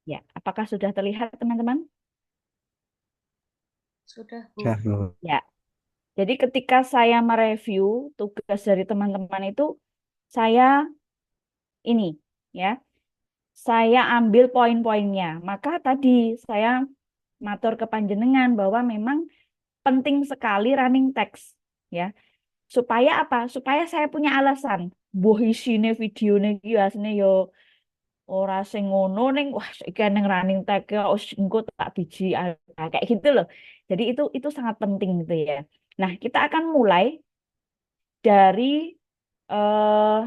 Ya, apakah sudah terlihat teman-teman? Sudah, Bu. Ya, Bu. Ya. Jadi ketika saya mereview tugas dari teman-teman itu, saya ini ya, saya ambil poin-poinnya. Maka tadi saya matur ke panjenengan bahwa memang penting sekali running text ya. Supaya apa? Supaya saya punya alasan. Buh isine videone iki asline yo ora sing ngono ning wah iki ning running tag ya engko tak biji kayak gitu loh. Jadi itu sangat penting gitu ya. Nah, kita akan mulai dari eh,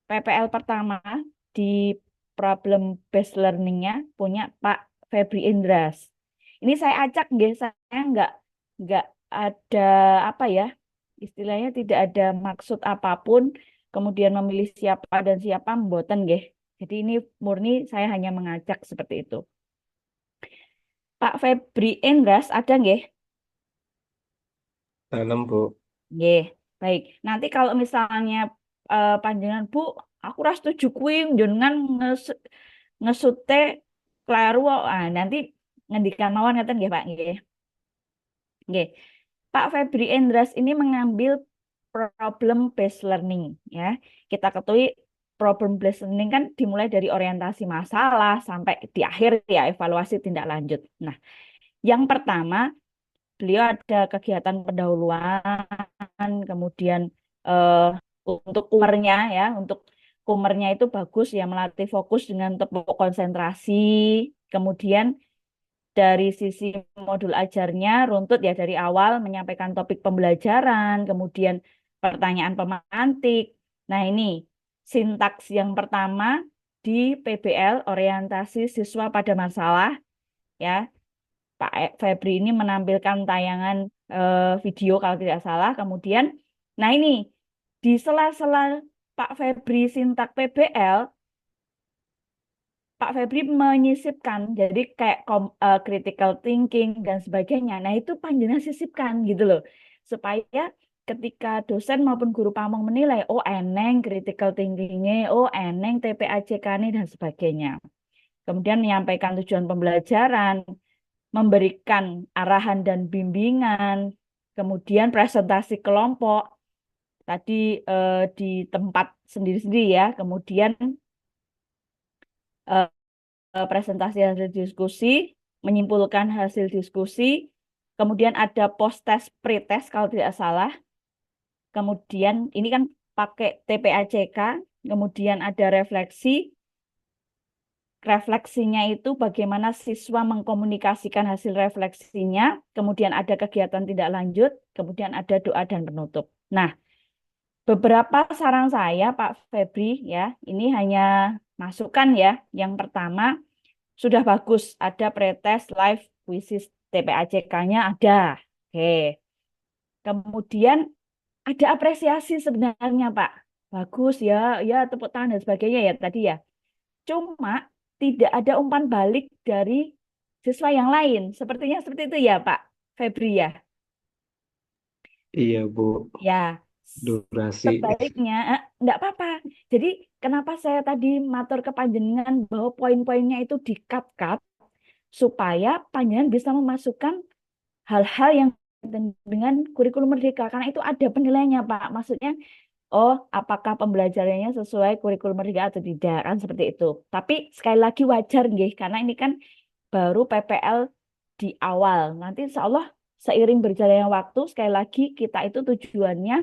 PPL pertama di problem based learning-nya punya Pak Febri Indras. Ini saya acak nggih, saya nggak ada apa ya, istilahnya tidak ada maksud apapun, kemudian memilih siapa dan siapa mboten nggih. Jadi ini murni saya hanya mengacak seperti itu. Pak Febri Indras ada nggih? Dalam, Bu. Nggih. Baik. Nanti kalau misalnya panjenengan Bu, aku ras setuju kuwi njenengan ngesute kleru kok. Ah, nanti ngendikan mawon ngeten nggih Pak nggih. Nggih. Pak Febri Endras ini mengambil problem based learning ya. Kita ketahui problem based learning kan dimulai dari orientasi masalah sampai di akhir ya evaluasi tindak lanjut. Nah, yang pertama beliau ada kegiatan pendahuluan, kemudian eh, untuk kumernya ya, untuk kumernya itu bagus ya melatih fokus dengan tepuk konsentrasi. Kemudian dari sisi modul ajarnya runtut ya dari awal menyampaikan topik pembelajaran, kemudian pertanyaan pemantik. Nah, ini sintaks yang pertama di PBL orientasi siswa pada masalah ya. Pak Febri ini menampilkan tayangan video kalau tidak salah. Kemudian, nah ini di sela-sela Pak Febri sintak PBL, Pak Febri menyisipkan, jadi kayak critical thinking dan sebagainya. Nah itu panjenengan sisipkan gitu loh, supaya ketika dosen maupun guru pamong menilai, oh eneng critical thinkingnya, oh eneng TPACK-nya dan sebagainya. Kemudian menyampaikan tujuan pembelajaran, memberikan arahan dan bimbingan, kemudian presentasi kelompok tadi di tempat sendiri-sendiri ya, kemudian eh, presentasi hasil diskusi, menyimpulkan hasil diskusi, kemudian ada post test pre-test kalau tidak salah, kemudian ini kan pakai TPACK, kemudian ada refleksi. Refleksinya itu bagaimana siswa mengkomunikasikan hasil refleksinya, kemudian ada kegiatan tidak lanjut, kemudian ada doa dan penutup. Nah, beberapa saran saya, Pak Febri, ya, ini hanya masukan ya. Yang pertama, sudah bagus, ada pretest live quizzes TPACK-nya ada. Oke. Kemudian ada apresiasi sebenarnya, Pak. Bagus ya, ya tepuk tangan dan sebagainya ya tadi ya. Cuma tidak ada umpan balik dari siswa yang lain. Sepertinya seperti itu ya, Pak Febri ya. Iya, Bu. Ya, Durasi. sebaliknya enggak apa-apa. Jadi kenapa saya tadi matur ke panjenengan bahwa poin-poinnya itu di-cut-cut supaya panjenengan bisa memasukkan hal-hal yang dengan kurikulum merdeka karena itu ada penilaiannya, Pak. Maksudnya, oh, apakah pembelajarannya sesuai kurikulum merdeka atau tidak kan seperti itu. Tapi sekali lagi wajar nggih karena ini kan baru PPL di awal. Nanti insya Allah seiring berjalannya waktu, sekali lagi kita itu tujuannya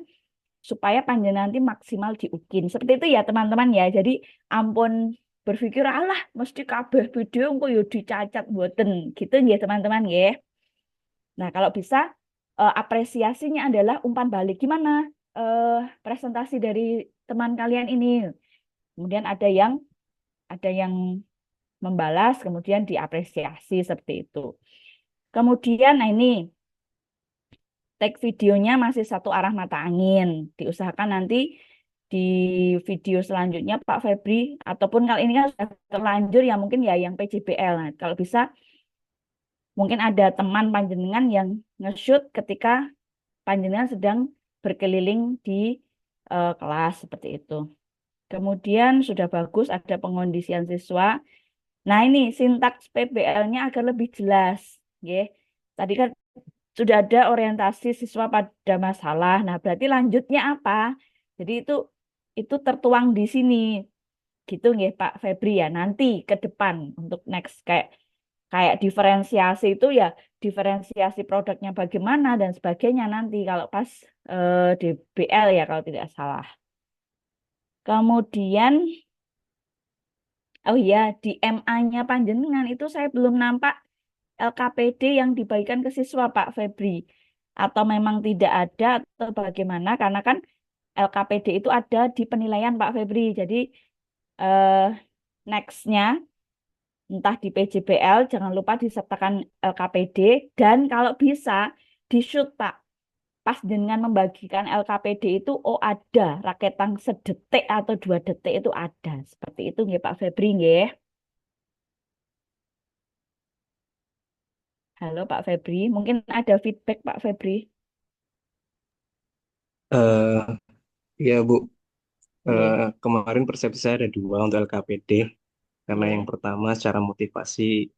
supaya panjenengan nanti maksimal di UKIN. Seperti itu ya teman-teman ya. Jadi ampun berpikir alah mesti kabeh video engko yo dicacat mboten gitu ya teman-teman ya. Nah, kalau bisa apresiasinya adalah umpan balik gimana eh, presentasi dari teman kalian ini. Kemudian ada yang membalas, kemudian diapresiasi seperti itu. Kemudian, nah ini tag videonya masih satu arah mata angin. Diusahakan nanti di video selanjutnya Pak Febri, ataupun kalau ini kan sudah terlanjur ya mungkin ya yang PJBL. Nah, kalau bisa mungkin ada teman panjenengan yang nge-shoot ketika panjenengan sedang berkeliling di kelas seperti itu. Kemudian sudah bagus ada pengondisian siswa. Nah, ini sintaks PBL-nya agar lebih jelas. Nggih. Tadi kan sudah ada orientasi siswa pada masalah. Nah, berarti lanjutnya apa? Jadi itu tertuang di sini. Gitu nggih Pak Febri ya. Nanti ke depan untuk next kayak kayak diferensiasi itu ya diferensiasi produknya bagaimana dan sebagainya nanti kalau pas DBL ya kalau tidak salah. Kemudian oh iya, di MA-nya Panjenengan itu saya belum nampak LKPD yang dibagikan ke siswa Pak Febri. Atau memang tidak ada atau bagaimana? Karena kan LKPD itu ada di penilaian Pak Febri. Jadi eh, next-nya entah di PJBL jangan lupa disertakan LKPD dan kalau bisa di-shoot Pak. Pas dengan membagikan LKPD itu oh ada raketan sedetik atau 2 detik itu ada. Seperti itu nggih Pak Febri nggih. Halo Pak Febri, mungkin ada feedback Pak Febri. Eh, ya Bu, Nggih, kemarin persepsi saya ada dua untuk LKPD. Karena yang nggih. pertama secara motivasi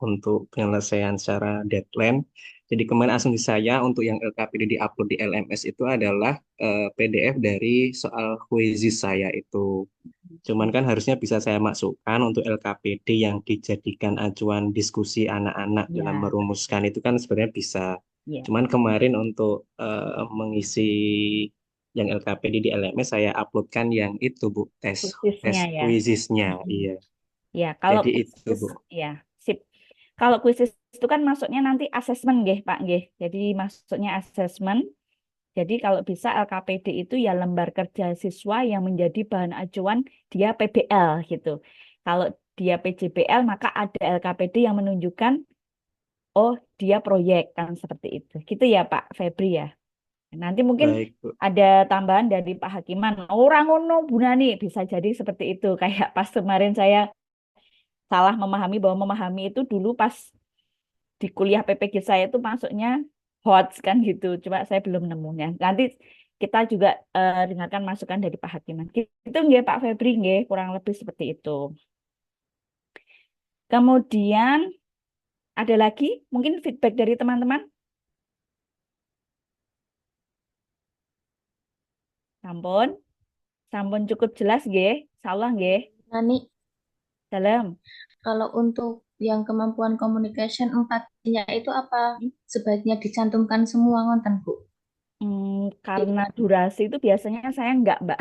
untuk penyelesaian secara deadline. Jadi kemarin asumsi saya untuk yang LKPD di-upload di LMS itu adalah PDF dari soal kuisis saya itu. Cuman kan harusnya bisa saya masukkan untuk LKPD yang dijadikan acuan diskusi anak-anak dalam Ya, merumuskan itu kan sebenarnya bisa. ya. Cuman kemarin untuk mengisi yang LKPD di LMS saya uploadkan yang itu Bu, tes Kuisisnya ya. kuisisnya. Mm-mm. Iya. Ya, kalau Jadi itu kuisis Bu. ya, sip. Kalau kuisis itu kan masuknya nanti asesmen nggih, Pak nggih. Jadi masuknya asesmen. Jadi kalau bisa LKPD itu ya lembar kerja siswa yang menjadi bahan acuan dia PBL gitu. Kalau dia PJBL maka ada LKPD yang menunjukkan oh dia proyek kan seperti itu. Gitu ya Pak Febri ya. Nanti mungkin Baik Bu. ada tambahan dari Pak Hakiman. Orang ngono Bu Nani bisa jadi seperti itu. Kayak pas kemarin saya salah memahami bahwa memahami itu dulu pas di kuliah PPG saya itu masuknya HOTS kan gitu. Coba saya belum nemunya. Nanti kita juga dengarkan masukan dari Pak Hakiman. Gitu nggih Pak Febri nggih, kurang lebih seperti itu. Kemudian ada lagi mungkin feedback dari teman-teman. Sampun, sampun cukup jelas nggih. Insyaallah nggih. Nani, Dalam. kalau untuk yang kemampuan communication empatinya itu apa sebaiknya dicantumkan semua ngonten, Bu? Karena durasi itu biasanya saya enggak, Mbak.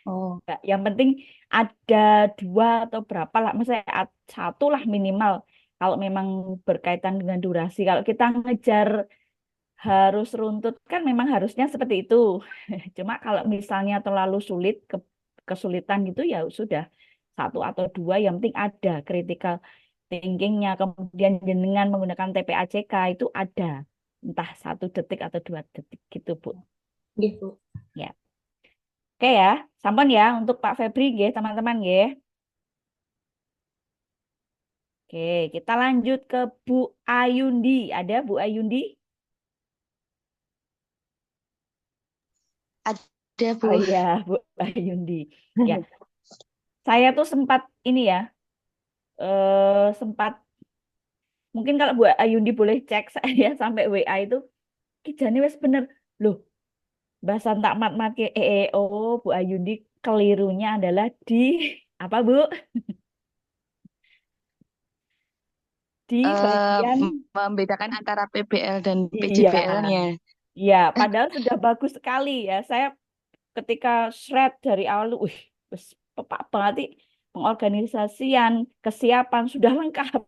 Oh, Enggak. Yang penting ada 2 atau berapa lah, misalnya satu lah minimal. Kalau memang berkaitan dengan durasi, kalau kita ngejar harus runtut kan memang harusnya seperti itu. Cuma kalau misalnya terlalu sulit, kesulitan gitu ya sudah 1 atau 2. Yang penting ada critical thinkingnya. Kemudian dengan menggunakan TPACK itu ada entah 1 detik atau 2 detik gitu, Bu. gitu. Ya. Oke ya, sampun ya untuk Pak Febri nggih, teman-teman nggih. Oke, kita lanjut ke Bu Ayundi. Ada Bu Ayundi? Ada, Oh Bu. iya, Bu Ayundi. Ya, saya tuh sempat ini ya, sempat mungkin kalau Bu Ayundi boleh cek saya sampai WA itu, kijane wes bener. Loh, bahasan tak mat ke oh Bu Ayundi kelirunya adalah di apa Bu? Di eh bagian Membedakan antara PBL dan iya. PJBL-nya. Iya, padahal sudah bagus sekali ya. Saya ketika shred dari awal, wih, wis pepak banget nih. Pengorganisasian, kesiapan sudah lengkap.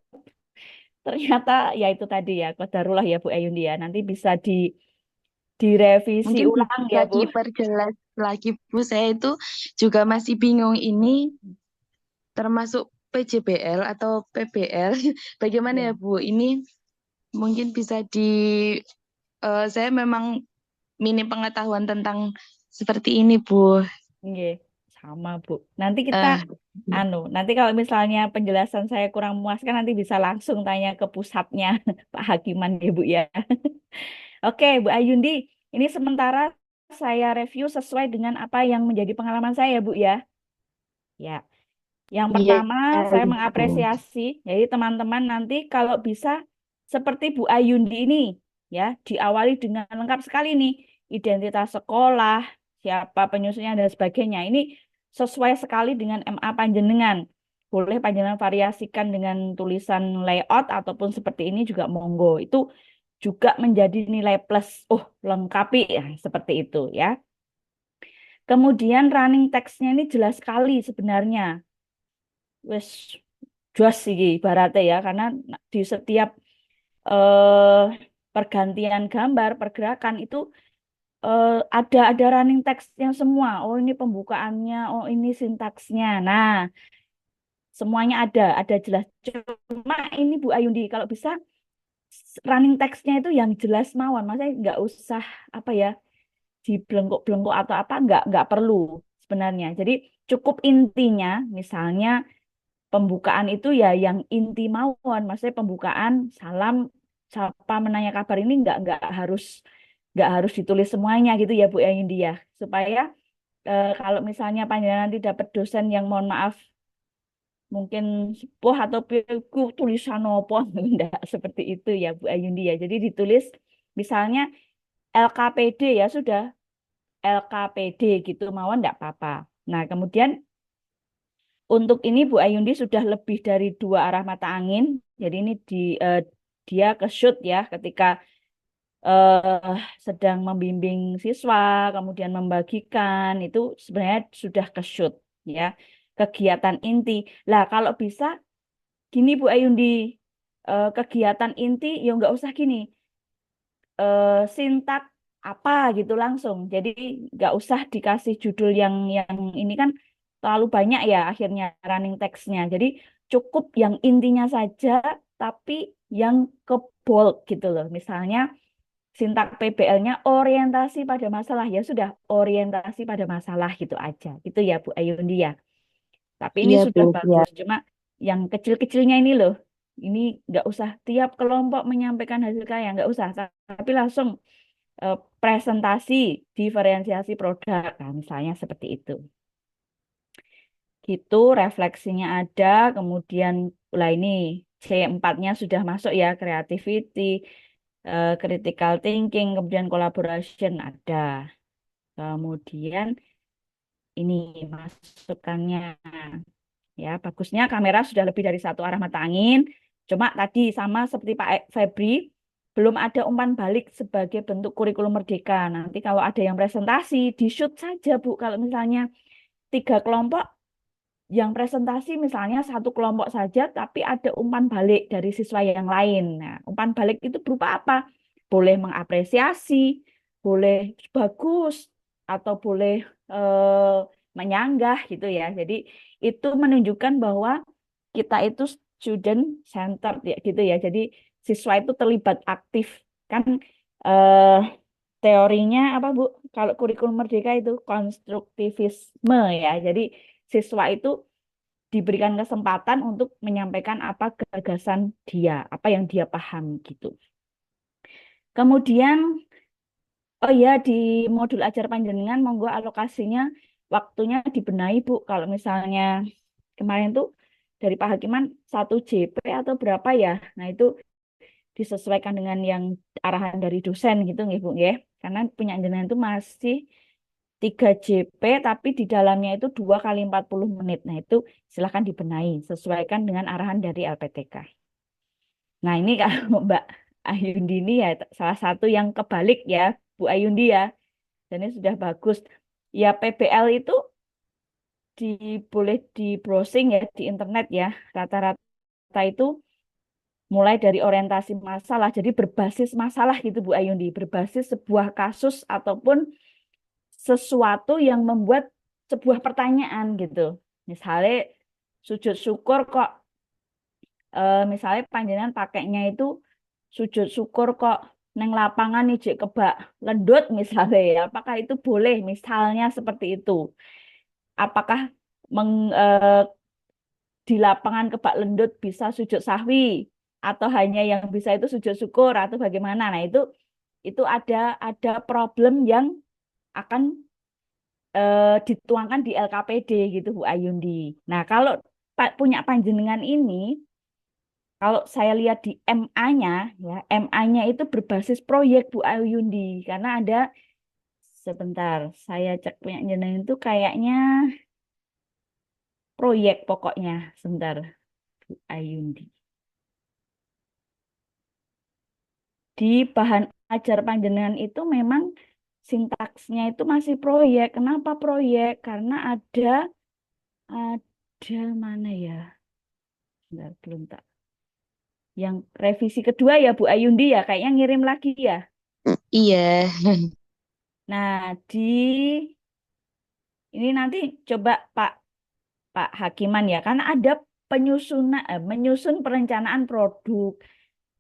Ternyata ya itu tadi ya, qadarullah ya Bu Ayundi ya. Nanti bisa direvisi Mungkin ulang bisa ya Bu. diperjelas lagi, Bu. Saya itu juga masih bingung ini termasuk PJBL atau PBL. Bagaimana ya, Ya, Bu? Ini mungkin bisa saya memang minim pengetahuan tentang seperti ini, Bu. nggih. Sama Bu. Nanti kita Eh, nanti kalau misalnya penjelasan saya kurang memuaskan nanti bisa langsung tanya ke pusatnya Pak Hakiman ya Bu ya. Oke, Bu Ayundi, ini sementara saya review sesuai dengan apa yang menjadi pengalaman saya, Bu ya. Ya, Yang Iya, pertama, saya Bu. mengapresiasi, jadi teman-teman nanti kalau bisa seperti Bu Ayundi ini, ya, diawali dengan lengkap sekali nih, identitas sekolah, siapa penyusunnya dan sebagainya. Ini sesuai sekali dengan MA panjenengan. Boleh panjenengan variasikan dengan tulisan layout ataupun seperti ini juga monggo. Itu juga menjadi nilai plus. Oh, lengkapi ya, seperti itu ya. Kemudian running text-nya ini jelas sekali sebenarnya. Wes jos sih ibaratnya ya, karena di setiap eh, pergantian gambar, pergerakan itu eh, ada running text yang semua. Oh ini pembukaannya, oh ini sintaksnya. Nah, semuanya ada jelas. Cuma ini Bu Ayundi kalau bisa running text-nya itu yang jelas mawon. Maksudnya nggak usah apa ya dibelengkok-belengkok atau apa nggak perlu sebenarnya. Jadi cukup intinya, misalnya pembukaan itu ya yang inti mawon, maksudnya pembukaan salam siapa menanya kabar ini nggak harus ditulis semuanya gitu ya Bu ya India supaya kalau misalnya panjenengan nanti dapat dosen yang mohon maaf mungkin sepuh atau piku tulisan apa enggak seperti itu ya Bu Ayundi ya. Jadi ditulis misalnya LKPD ya sudah LKPD gitu mawon enggak apa-apa. Nah, kemudian untuk ini Bu Ayundi sudah lebih dari 2 arah mata angin. Jadi ini dia ke shoot ya ketika sedang membimbing siswa, kemudian membagikan itu sebenarnya sudah ke shoot ya kegiatan inti. Lah kalau bisa gini Bu Ayundi kegiatan inti ya nggak usah gini sintak apa gitu langsung. Jadi nggak usah dikasih judul yang ini kan terlalu banyak ya akhirnya running text-nya. Jadi cukup yang intinya saja tapi yang ke bold gitu loh. Misalnya sintak PBL-nya orientasi pada masalah ya sudah orientasi pada masalah gitu aja. Gitu ya Bu Ayundi ya. Tapi ini Iya, Bu. sudah Ya. bagus. Cuma yang kecil-kecilnya ini loh. Ini nggak usah tiap kelompok menyampaikan hasil karya, nggak usah. Tapi langsung presentasi diferensiasi produk. Nah, misalnya seperti itu. Gitu, refleksinya ada, kemudian lah ini C4-nya sudah masuk ya, creativity, critical thinking, kemudian collaboration ada. Kemudian ini masukannya. Ya, bagusnya kamera sudah lebih dari 1 arah mata angin. Cuma tadi sama seperti Pak Febri, belum ada umpan balik sebagai bentuk kurikulum merdeka. Nanti kalau ada yang presentasi, di-shoot saja, Bu. Kalau misalnya 3 kelompok, yang presentasi misalnya 1 kelompok saja, tapi ada umpan balik dari siswa yang lain. Nah, umpan balik itu berupa apa? Boleh mengapresiasi, boleh bagus, atau boleh menyanggah gitu ya. Jadi itu menunjukkan bahwa kita itu student centered ya gitu ya. Jadi siswa itu terlibat aktif kan eh, teorinya apa Bu? Kalau kurikulum merdeka itu konstruktivisme ya. Jadi siswa itu diberikan kesempatan untuk menyampaikan apa gagasan dia, apa yang dia paham gitu. Kemudian, oh ya di modul ajar panjenengan monggo alokasinya waktunya dibenahi Bu. Kalau misalnya kemarin tuh dari Pak Hakiman 1 JP atau berapa ya? Nah itu disesuaikan dengan yang arahan dari dosen gitu nggih Bu nggih. Karena punya jenengan itu masih 3 JP tapi di dalamnya itu 2 kali 40 menit. Nah itu silahkan dibenahi sesuaikan dengan arahan dari LPTK. Nah ini kalau Mbak Ayundi ini ya salah satu yang kebalik ya Bu Ayundi ya. Dan ini sudah bagus. Ya PBL itu di, boleh di browsing ya di internet ya. Rata-rata itu mulai dari orientasi masalah. Jadi berbasis masalah gitu Bu Ayundi. Berbasis sebuah kasus ataupun sesuatu yang membuat sebuah pertanyaan gitu. Misalnya sujud syukur kok misalnya panjenengan pakainya itu sujud syukur kok neng lapangan ijek kebak lendut misalnya ya. Apakah itu boleh misalnya seperti itu? Apakah di lapangan kebak lendut bisa sujud sahwi atau hanya yang bisa itu sujud syukur atau bagaimana? Nah, itu ada problem yang akan dituangkan di LKPD gitu Bu Ayundi. Nah, kalau punya panjenengan ini, kalau saya lihat di MA-nya, ya, MA-nya itu berbasis proyek Bu Ayundi, karena ada sebentar, saya cek punya jenengan itu kayaknya proyek pokoknya, sebentar, Bu Ayundi. Di bahan ajar panjenengan itu memang sintaksnya itu masih proyek. Kenapa proyek? Karena ada mana ya? Bentar, belum tak. Yang revisi kedua ya Bu Ayundi ya, kayaknya ngirim lagi ya. Iya. Nah, ini nanti coba Pak Hakiman ya, karena ada menyusun perencanaan produk,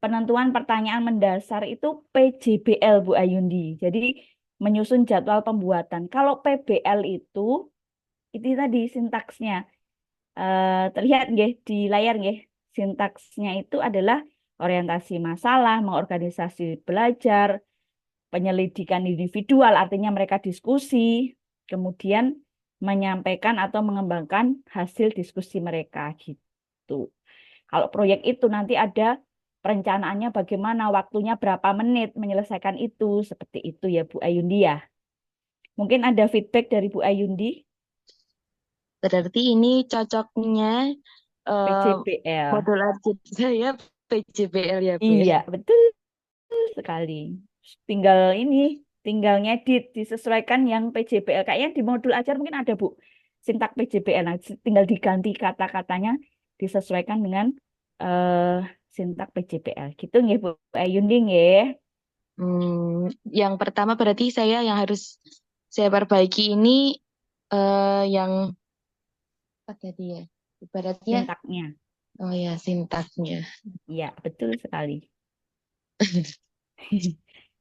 penentuan pertanyaan mendasar itu PJBL Bu Ayundi. Jadi menyusun jadwal pembuatan. Kalau PBL itu tadi sintaksnya. Terlihat nggih di layar nggih. Sintaksnya itu adalah orientasi masalah, mengorganisasi belajar, penyelidikan individual, artinya mereka diskusi, kemudian menyampaikan atau mengembangkan hasil diskusi mereka gitu. Kalau proyek itu nanti ada perencanaannya bagaimana, waktunya berapa menit menyelesaikan itu, seperti itu ya Bu Ayundi ya. Mungkin ada feedback dari Bu Ayundi, Berarti ini cocoknya eh, PJBL. modul ajar saya PJBL ya, Bu ya. Iya, betul sekali. Tinggal ini, tinggal ngedit, disesuaikan yang PJBL. Kayaknya di modul ajar mungkin ada Bu, sintak PJBL. Nah, tinggal diganti kata-katanya, disesuaikan dengan eh, sintak PJBL. Gitu nggih Bu Ayundi nggih. Yang pertama berarti saya yang harus saya perbaiki ini yang apa tadi ya? Ibaratnya, Sintaknya. oh ya, sintaknya. Iya, betul sekali.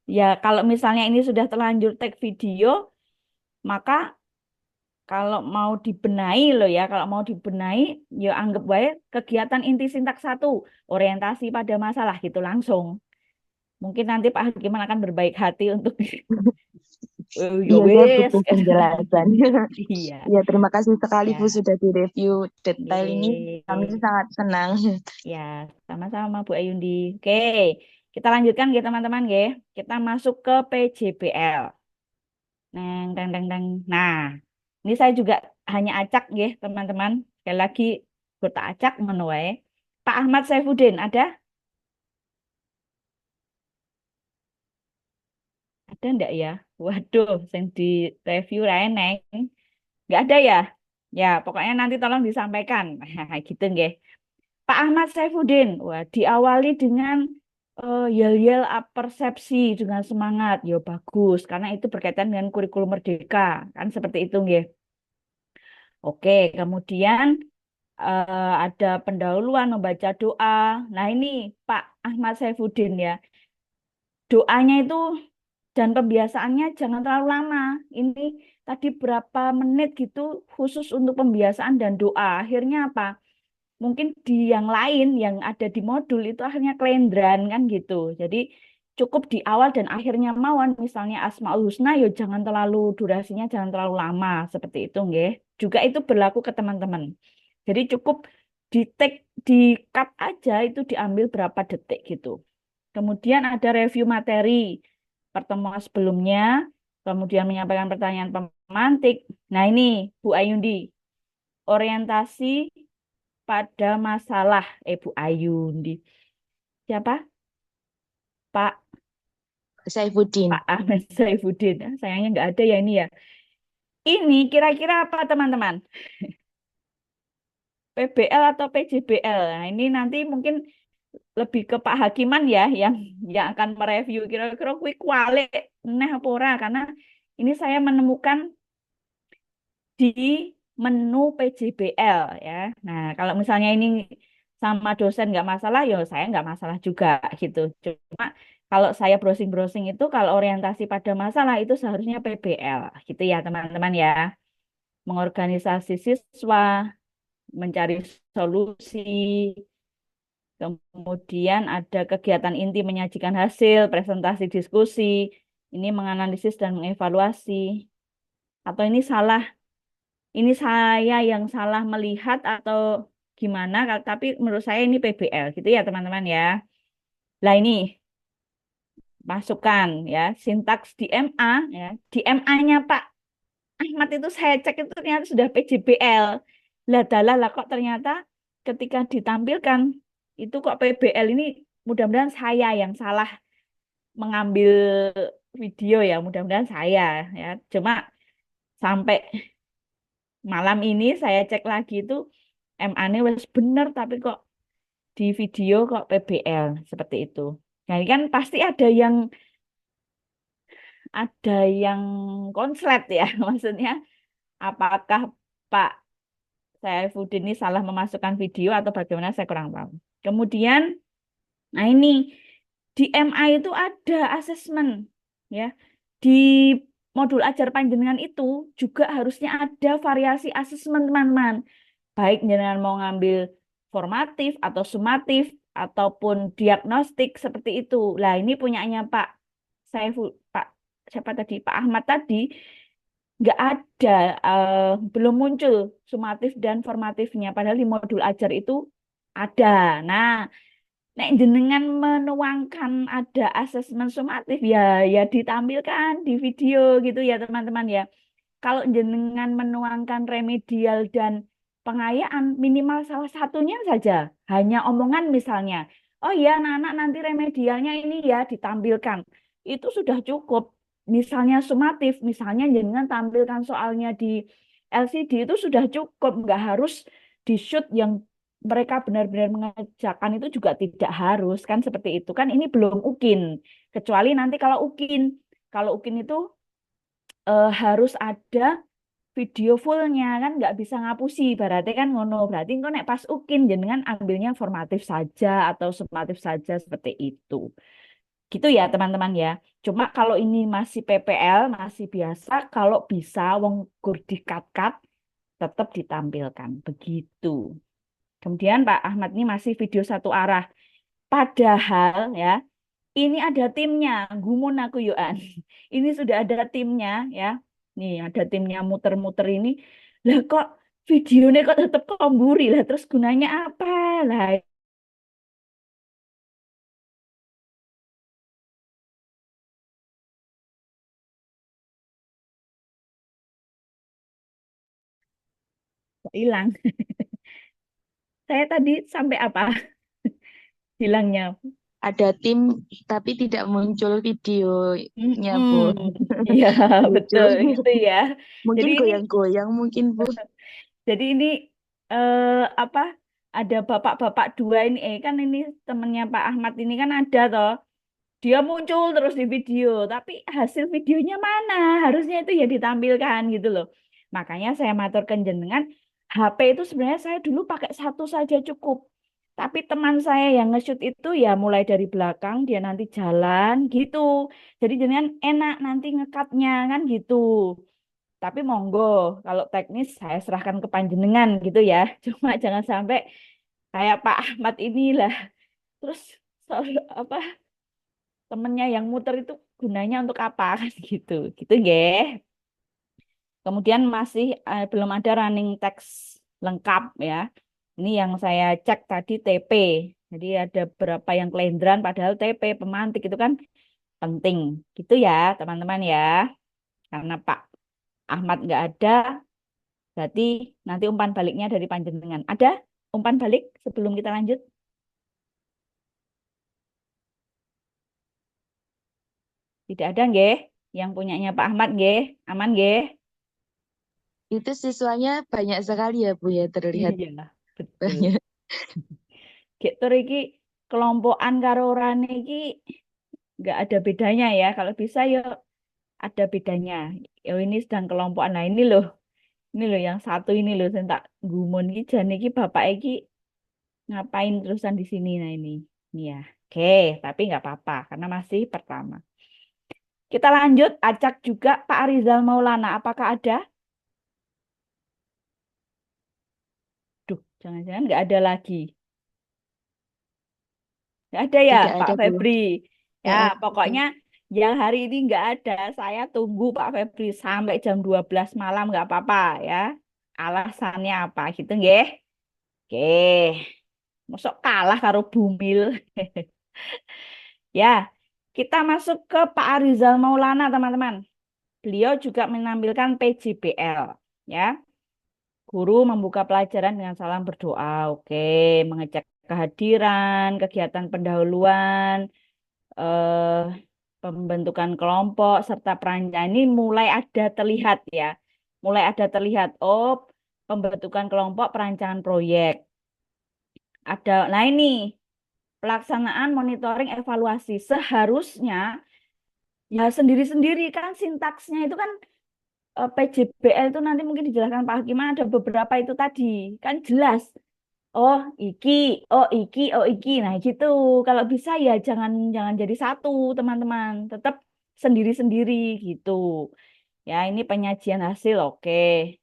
Ya, kalau misalnya ini sudah terlanjur tag video, maka kalau mau dibenahi loh ya, kalau mau dibenahi, ya anggap baik kegiatan inti sintak 1, orientasi pada masalah gitu langsung. Mungkin nanti Pak Hakiman akan berbaik hati untuk ya Iya, saya wes. butuh penjelasan. Iya, Ya, terima kasih sekali Bu ya. sudah direview detail ini. Kami Ye. sangat senang. Ya, sama-sama Bu Ayundi. Oke, kita lanjutkan ya teman-teman ya. Kita masuk ke PJBL. Neng, teng, teng, teng. Nah, ini saya juga hanya acak ya teman-teman. Sekali lagi, kita acak menuai. Pak Ahmad Saifuddin, ada? Ada enggak ya? Waduh, yang di review Neng. Enggak ada ya? Ya, pokoknya nanti tolong disampaikan. Gitu nggih. Pak Ahmad Saifuddin, wah diawali dengan yel-yel persepsi dengan semangat. Ya bagus, karena itu berkaitan dengan kurikulum merdeka. Kan seperti itu nggih. Oke, kemudian ada pendahuluan membaca doa. Nah ini Pak Ahmad Saifuddin ya. Doanya itu dan pembiasaannya jangan terlalu lama. Ini tadi berapa menit gitu khusus untuk pembiasaan dan doa. Akhirnya apa? Mungkin di yang lain yang ada di modul itu akhirnya kelendran kan gitu. Jadi cukup di awal dan akhirnya mawon misalnya Asmaul Husna ya jangan terlalu durasinya jangan terlalu lama seperti itu nggih. Juga itu berlaku ke teman-teman. Jadi cukup di take di cut aja itu diambil berapa detik gitu. Kemudian ada review materi pertemuan sebelumnya, kemudian menyampaikan pertanyaan pemantik. Nah ini Bu Ayundi, orientasi pada masalah Bu Ayundi. Siapa? Pak Saifuddin. Ahmed Saifuddin. Sayangnya nggak ada ya ini ya. Ini kira-kira apa teman-teman? PBL atau PJBL? Nah, ini nanti mungkin lebih ke Pak Hakiman ya yang akan mereview kira-kira kuwi kualik neh apa ora karena ini saya menemukan di menu PJBL ya. Nah, kalau misalnya ini sama dosen nggak masalah, ya saya nggak masalah juga gitu. Cuma kalau saya browsing-browsing itu kalau orientasi pada masalah itu seharusnya PBL gitu ya teman-teman ya. Mengorganisasi siswa, mencari solusi, kemudian ada kegiatan inti menyajikan hasil, presentasi diskusi, ini menganalisis dan mengevaluasi. Atau ini salah, ini saya yang salah melihat atau gimana, tapi menurut saya ini PBL gitu ya teman-teman ya. Lah ini masukkan ya sintaks di MA ya. Di MA-nya Pak Ahmad itu saya cek itu ternyata sudah PJBL. Lah dalah lah kok ternyata ketika ditampilkan itu kok PBL ini, mudah-mudahan saya yang salah mengambil video ya, mudah-mudahan saya ya. Cuma sampai malam ini saya cek lagi itu MA-nya wes bener tapi kok di video kok PBL seperti itu. Nah, ini kan pasti ada yang konslet ya. Maksudnya apakah Pak Saifuddin ini salah memasukkan video atau bagaimana saya kurang tahu. Kemudian, nah ini di MA itu ada asesmen ya. Di modul ajar panjenengan itu juga harusnya ada variasi asesmen teman-teman. Baik jenengan mau ngambil formatif atau sumatif ataupun diagnostik seperti itu. Lah ini punyanya Pak siapa tadi? Pak Ahmad tadi nggak ada, belum muncul sumatif dan formatifnya. Padahal di modul ajar itu ada. Nah, nek jenengan menuangkan ada asesmen sumatif ya ya ditampilkan di video gitu ya teman-teman ya. Kalau jenengan menuangkan remedial dan pengayaan minimal salah satunya saja, hanya omongan misalnya. Oh iya, anak-anak nanti remedialnya ini ya ditampilkan. Itu sudah cukup. Misalnya sumatif, misalnya jenengan tampilkan soalnya di LCD itu sudah cukup, nggak harus di shoot yang mereka benar-benar mengerjakan itu juga tidak harus kan seperti itu kan ini belum UKIN kecuali nanti kalau UKIN itu harus ada video fullnya kan nggak bisa ngapusi berarti kan ngono berarti kok nek pas UKIN jenengan ambilnya formatif saja atau sumatif saja seperti itu gitu ya teman-teman ya cuma kalau ini masih PPL masih biasa kalau bisa wong gur dikat-kat tetap ditampilkan begitu. Kemudian Pak Ahmad ini masih video satu arah. Padahal ya, ini ada timnya. Gumun aku Yohan. Ini sudah ada timnya ya. Nih ada timnya muter-muter ini. Lah kok videonya kok tetap komburi lah. Terus gunanya apa lah? Kok hilang. Saya tadi sampai apa? Hilangnya. Ada tim tapi tidak muncul videonya, Bu. Mm-mm. Iya Lucu. betul gitu ya. Mungkin Jadi ini goyang-goyang mungkin, Bu. Jadi ini eh, apa? Ada bapak-bapak dua ini, kan ini temennya Pak Ahmad ini kan ada toh. Dia muncul terus di video, tapi hasil videonya mana? Harusnya itu ya ditampilkan gitu loh. Makanya saya maturkan jenengan, HP itu sebenarnya saya dulu pakai satu saja cukup. Tapi teman saya yang nge-shoot itu ya mulai dari belakang, dia nanti jalan gitu. Jadi jenengan enak nanti ngekatnya kan gitu. Tapi monggo, kalau teknis saya serahkan ke panjenengan gitu ya. Cuma jangan sampai kayak Pak Ahmad inilah. Terus soal apa temennya yang muter itu gunanya untuk apa kan gitu. Gitu nggih. Kemudian masih belum ada running text lengkap ya. Ini yang saya cek tadi TP. Jadi ada berapa yang kelendran padahal TP pemantik itu kan penting. Gitu ya teman-teman ya. Karena Pak Ahmad nggak ada, berarti nanti umpan baliknya dari panjenengan. Ada umpan balik sebelum kita lanjut? Tidak ada nggih? Yang punyanya Pak Ahmad nggih? Aman nggih? Itu siswanya banyak sekali ya, Bu ya, terlihat Iya, betul. banyak. Gitu iki kelompokan karo orane iki nggak ada bedanya ya. Kalau bisa ya ada bedanya. Ya ini sedang kelompokan. Nah ini loh yang satu ini loh saya tak gumun iki jan iki bapak iki ngapain terusan di sini nah ini. Ini ya. Oke, tapi nggak apa-apa karena masih pertama. Kita lanjut, acak juga Pak Arizal Maulana. Apakah ada? Duh, jangan-jangan nggak ada lagi. Nggak ada ya, Tidak Pak ada, Bu. Febri. Ya, Nggak ada. pokoknya yang hari ini nggak ada. Saya tunggu Pak Febri sampai jam 12 malam nggak apa-apa ya. Alasannya apa gitu nggih? Oke, masuk kalah karo Bumil. Ya, kita masuk ke Pak Arizal Maulana, teman-teman. Beliau juga menampilkan PJBL. Ya, guru membuka pelajaran dengan salam berdoa. Oke, mengecek kehadiran, kegiatan pendahuluan, eh, pembentukan kelompok, serta perancangan ini mulai ada terlihat ya. Mulai ada terlihat, oh, pembentukan kelompok perancangan proyek. Ada, nah ini pelaksanaan monitoring evaluasi. Seharusnya ya sendiri-sendiri kan sintaksnya itu kan PJBL itu nanti mungkin dijelaskan Pak Hakim ada beberapa itu tadi kan jelas. Oh iki, oh iki, oh iki. Nah gitu. Kalau bisa ya jangan jangan jadi satu teman-teman. Tetap sendiri-sendiri gitu. Ya ini penyajian hasil oke.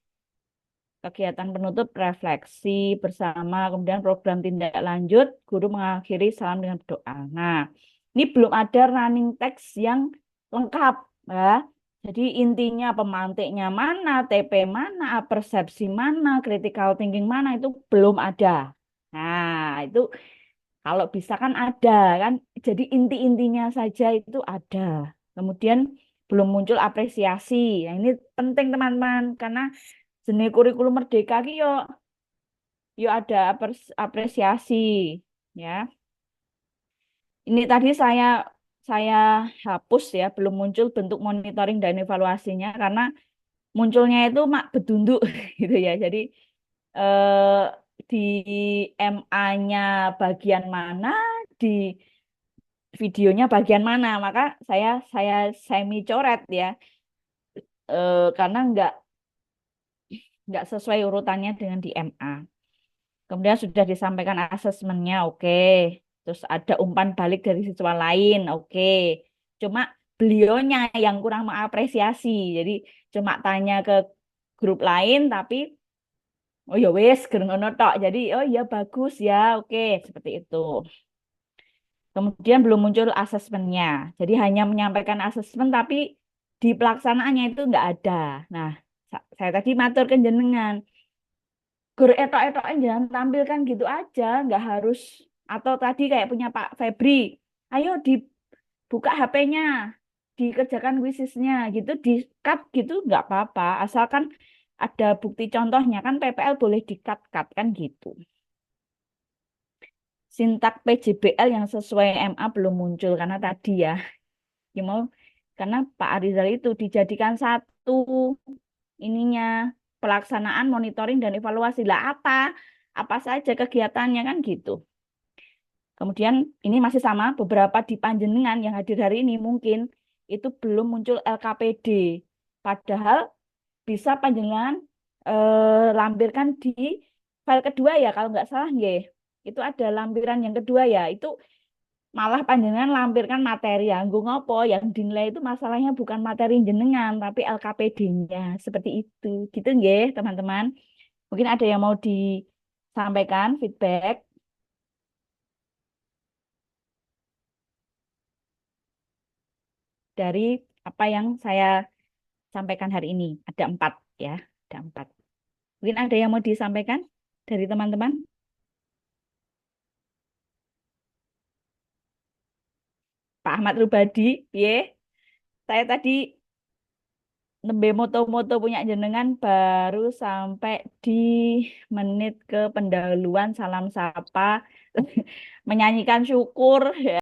Kegiatan penutup refleksi bersama, kemudian program tindak lanjut, guru mengakhiri salam dengan doa. Nah, ini belum ada running text yang lengkap, ya. Jadi intinya pemantiknya mana, TP mana, persepsi mana, critical thinking mana itu belum ada. Nah, itu kalau bisa kan ada kan. Jadi inti-intinya saja itu ada. Kemudian belum muncul apresiasi. Nah, ini penting teman-teman karena jenis kurikulum merdeka ki yo ada apresiasi ya. Ini tadi saya hapus ya, belum muncul bentuk monitoring dan evaluasinya karena munculnya itu mak bedunduk gitu ya. Jadi eh, di MA-nya bagian mana, di videonya bagian mana, maka saya semi coret ya. Karena nggak sesuai urutannya dengan di MA. Kemudian sudah disampaikan asesmennya, oke. Terus ada umpan balik dari siswa lain, oke. Cuma beliaunya yang kurang mengapresiasi. Jadi cuma tanya ke grup lain, tapi oh ya wes, ngono tok. Jadi oh ya bagus ya, oke, seperti itu. Kemudian belum muncul asesmennya. Jadi hanya menyampaikan asesmen, tapi di pelaksanaannya itu nggak ada. Nah, saya tadi matur ke jenengan guru etok-etokan jangan tampilkan gitu aja, nggak harus atau tadi kayak punya Pak Febri, ayo dibuka HP-nya, dikerjakan quizisnya gitu, di cut gitu nggak apa-apa, asalkan ada bukti contohnya kan PPL boleh di-cut-cut kan gitu. Sintak PJBL yang sesuai MA belum muncul karena tadi ya, mau karena Pak Arizal itu dijadikan satu ininya pelaksanaan monitoring dan evaluasi lah apa saja kegiatannya kan gitu. Kemudian ini masih sama beberapa di Panjenengan yang hadir hari ini mungkin itu belum muncul LKPD. Padahal bisa Panjenengan lampirkan di file kedua ya kalau nggak salah nggih. Itu ada lampiran yang kedua ya. Itu malah Panjenengan lampirkan materi ya. Nggo ngopo yang dinilai itu masalahnya bukan materi jenengan tapi LKPD-nya. Seperti itu. Gitu nggih, teman-teman. Mungkin ada yang mau disampaikan feedback dari apa yang saya sampaikan hari ini. Ada 4 ya, ada 4. Mungkin ada yang mau disampaikan dari teman-teman? Pak Ahmad Rubadi, ya. Saya tadi nembe moto-moto punya jenengan baru sampai di menit ke pendahuluan salam sapa menyanyikan syukur ya.